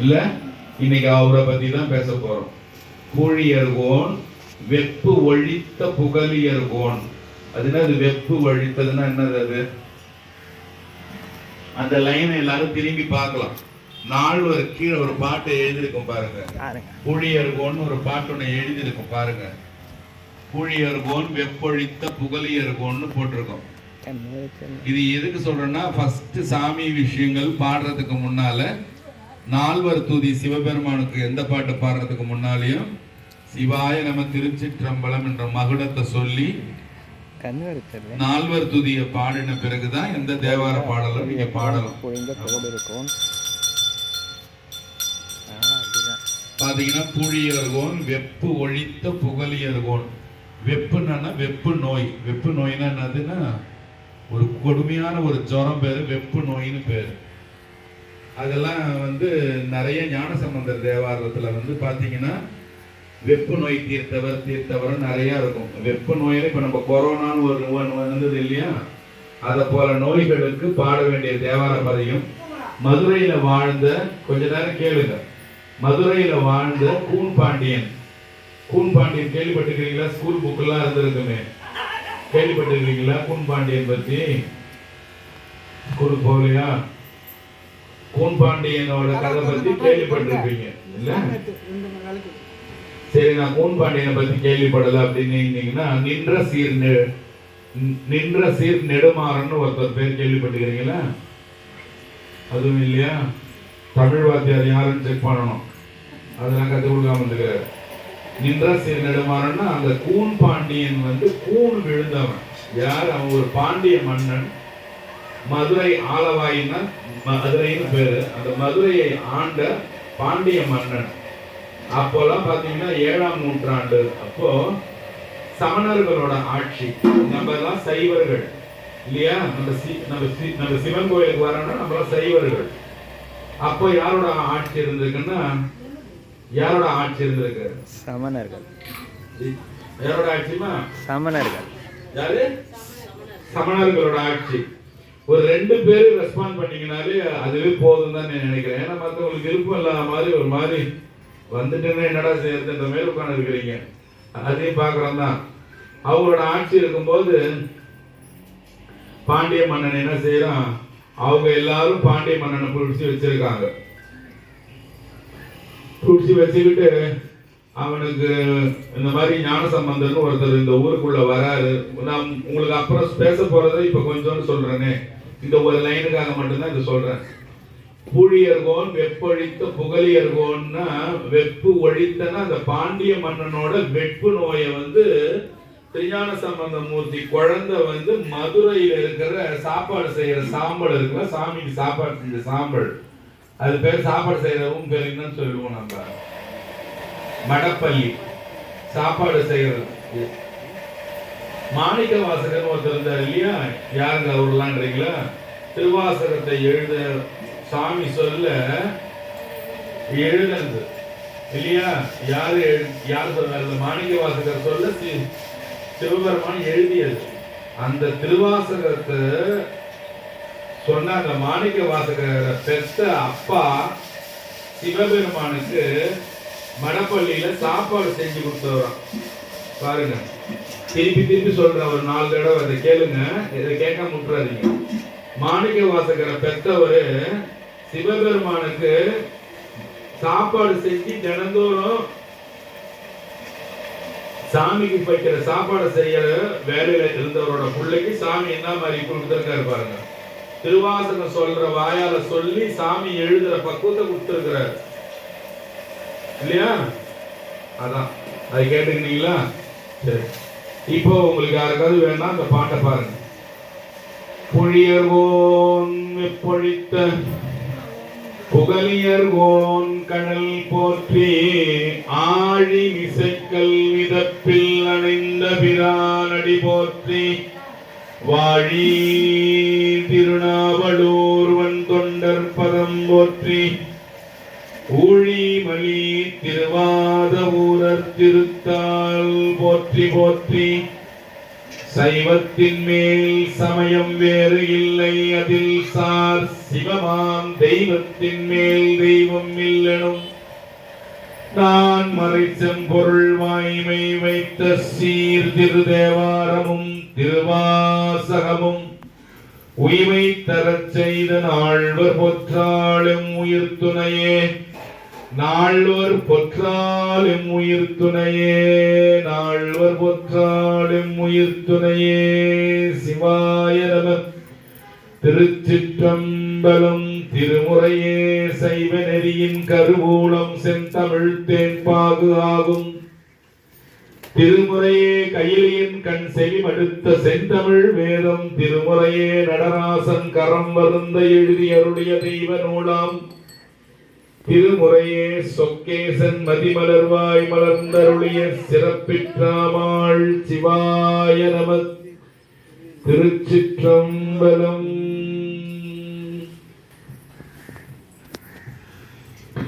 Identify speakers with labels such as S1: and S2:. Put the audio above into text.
S1: இல்ல, இன்னைக்கு அவரை பத்தி தான் பேச போறோம். பூழியர்கோன் வெப்பு ஒழித்த புகழியர்கோன். அது என்னது வெப்பு ஒழித்ததுன்னா என்னது? அது அந்த லைனை எல்லாரும் திரும்பி பார்க்கலாம். நால்வர் கீழே ஒரு பாட்டை எழுதியிருக்கும் பாருங்க. பூழியர்கோன் ஒரு பாட்டு ஒன்று எழுதியிருக்கும் பாருங்க. பூழியர்கோன் வெப்பொழித்த புகழியர்கோன்னு போட்டிருக்கோம். இது எதுக்கு சொல்றேன்னா, ஃபர்ஸ்ட் சாமி விஷயங்கள் பாடுறதுக்கு முன்னால நால்வர் துதி சிவபெருமானுக்கு எந்த பாட்டு பாடுறதுக்கு முன்னாலேயும் சிவாய நம திருச்சிற்றம்பலம் என்ற மகுடத்தை சொல்லி நால்வர் துதியை பாடின பிறகுதான் எந்த தேவார பாடலும் நீங்க பாடலாம். பாத்தீங்கன்னா பூழியர்கோன் வெப்பு ஒழித்த புகழியர்கோன். வெப்புன்னா வெப்பு நோய். வெப்பு நோய்னா என்னதுன்னா ஒரு கொடுமையான ஒரு ஜுரம் பேரு வெப்பு நோயின்னு பேரு. அதெல்லாம் நிறைய ஞானசம்பந்தர் தேவாரத்துல பாத்தீங்கன்னா வெப்பு நோய் தீர்த்தவர் நிறைய இருக்கும். வெப்பு நோயில இப்ப நம்ம கொரோனான்னு ஒரு வந்தது இல்லையா, அத போல நோய்களுக்கு பாட வேண்டிய தேவார பதியும். மதுரையில வாழ்ந்த, கொஞ்ச நேரம் கேளுங்க, மதுரையில வாழ்ந்த கூன் பாண்டியன் கேள்விப்பட்டிருக்கீங்களா? ஸ்கூல் புக்கெல்லாம் இருந்திருக்குமே, கேள்விப்பட்டிருக்கீங்களா? கூன் பாண்டியன் பத்தி ஸ்கூலுக்கு போகலையா? கூன் பாண்டியனோட கதை பத்தி கேள்விப்பட்டிருப்பீங்க இல்ல? சரி, நான் கூன் பாண்டியனை பத்தி கேள்விப்படல அப்படின்னு நின்ற சீர் நெடுமாறன்னு ஒருத்தர் பேர் கேள்விப்பட்டிருக்கீங்களா? அதுவும் இல்லையா? தமிழ் வாத்தியார் யாருன்னு செக் பண்ணணும், அதெல்லாம் கத்து கொடுக்காம வந்துக்கிறாரு. நின்ற சீர் நெடுமாறன்னா அந்த கூன் பாண்டியன் கூன் விழுந்தவன். யார் அவன்? ஒரு பாண்டிய மன்னன். மதுரை ஆலவாயின்னா மதுரைன்னு பேரு. அந்த மதுரையை ஆண்ட பாண்டிய மன்னன். அப்போலாம் பாத்தீங்கன்னா 7ஆம் நூற்றாண்டு. அப்போ சமணர்களோட ஆட்சி. நம்ம எல்லாம் சைவர்கள் இல்லையா? நம்ம சிவன் கோயிலுக்கு வரோம்னா நம்ம சைவர்கள். அப்போ யாரோட ஆட்சி இருந்திருக்குன்னா, யாரோட ஆட்சி இருந்திருக்கு?
S2: சமணர்கள்.
S1: யாரோட ஆட்சிமா?
S2: சமணர்கள்.
S1: யாரு? சமணர்களோட ஆட்சி. ஒரு 2 பேரு ரெஸ்பாண்ட் பண்ணீங்கனாலே அதுவே போதும் தான் நினைக்கிறேன். ஏன்னா மற்றவங்களுக்கு விருப்பம் இல்லாத மாதிரி ஒரு மாதிரி வந்துட்டுன்னா என்னடா செய்யறதுன்ற மாதிரி உட்காந்து இருக்கிறீங்க. அதையும் பாக்குறோம் தான். அவங்களோட ஆட்சி இருக்கும்போது பாண்டிய மன்னன் என்ன செய்யறான்? அவங்க எல்லாரும் பாண்டிய மன்னனை பிடிச்சி வச்சிருக்காங்க. பிடிச்சி வச்சுக்கிட்டு அவனுக்கு இந்த மாதிரி ஞானசம்பந்தர்னு ஒருத்தர் இந்த ஊருக்குள்ள வராரு. நான் உங்களுக்கு அப்புறம் பேச போறதை இப்ப கொஞ்சம் சொல்றேனே, இந்த ஒரு லைனுக்காக மட்டும்தான் இது சொல்றேன். பூழியர்கோன் வெப்பொழித்த புகழியர்கோன்னா, வெப்பு ஒழித்தனா அந்த பாண்டிய மன்னனோட வெப்பு நோயை திருஞான சம்பந்த மூர்த்தி குழந்தை மதுரையில இருக்கிற சாப்பாடு செய்யற சாம்பல் இருக்குல்ல, சாமிக்கு சாப்பாடு செஞ்ச சாம்பல், அது பேர் சாப்பாடு செய்யறவும் பேர் என்னன்னு சொல்லுவோம் நம்ம, மடப்பள்ளி. சாப்பாடு செய்யறது. மாணிக்க வாசகர் ஒருத்தர் இருந்தார் இல்லையா? யாருங்க அவர்லான்றீங்களா? திருவாசகத்தை எழுத சாமி சொல்ல எழுதுறது இல்லையா? யாரு சொல்றாரு? மாணிக்க வாசகர் சொல்ல சிவபெருமான் எழுதியது. அந்த திருவாசகத்தை சொன்ன அந்த மாணிக்க வாசகரை பெற்ற அப்பா சிவபெருமானுக்கு மடப்பள்ளியில சாப்பாடு செஞ்சு கொடுத்தவராம். பாருங்க, திருப்பி சொல்ற ஒரு 4 தடவை அதை கேளுங்க, இதை கேட்க முட்டுறாதீங்க. மாணிக்க வாசகரை பெற்றவரு சிவபெருமானுக்கு சாப்பாடு செஞ்சு தினந்தோறும் சாமிக்கு வைக்கிற சாப்பாடு செய்யற வேலையில இருந்தவரோட பிள்ளைக்கு சாமி என்ன மாதிரி கொடுத்துருக்காரு பாருங்க. திருவாசகம் சொல்ற வாயால சொல்லி சாமி எழுதுற பக்குவத்தை கொடுத்திருக்கிறார் இல்லையா? அதான் அதை கேட்டுக்கிட்டீங்களா? சரி, இப்போ உங்களுக்கு யாருக்காவது வேணா அந்த பாட்டை பாருங்க. புழியர்கோன் வெப்பொழித்த புகழியர்கோன் கடல் போற்றி, ஆழி இசைக்கல் மிதப்பில் அணைந்த பிரானடி போற்றி, வாழி திருநாவலூர் வன்தொண்டர் பதம் போற்றி, ஊழிமலி திருவாத ஊரர் திருத்தால் போற்றி போற்றி, சைவத்தின் மேல் சமயம் வேறு இல்லை அதில் சார் சிவமாம் தெய்வத்தின் மேல் தெய்வம் இல்லனும் நான் மறைச்சம் பொருள் வாய்மை வைத்த சீர் திருதேவாரமும் திருவாசகமும் உய்வை தரச் செய்த நால்வர் பொற்றாளும் உயிர் துணையே நால்வர் பொற்றாளும் உயிர் துணையே நால்வர் பொற்றாளும் உயிர் துணையே சிவாய நம. திருச்சிற்றம்பலம். திருமுறையே சைவ நெறியின் கருவூலம் செந்தமிழ் தேன்பாகு ஆகும். திருமுறையே கையிலியின் கண் செவிமடுத்த செந்தமிழ் வேதம். திருமுறையே நடராசன் கரம் வருந்த எழுதி அருளிய தெய்வ நூலாம். திருமுறையே சொக்கேசன் மதிமலர்வாய் மலர்ந்தருளிய சிறப்பிற்றாமாள். சிவாய நம. திருச்சிற்றம்பலம்.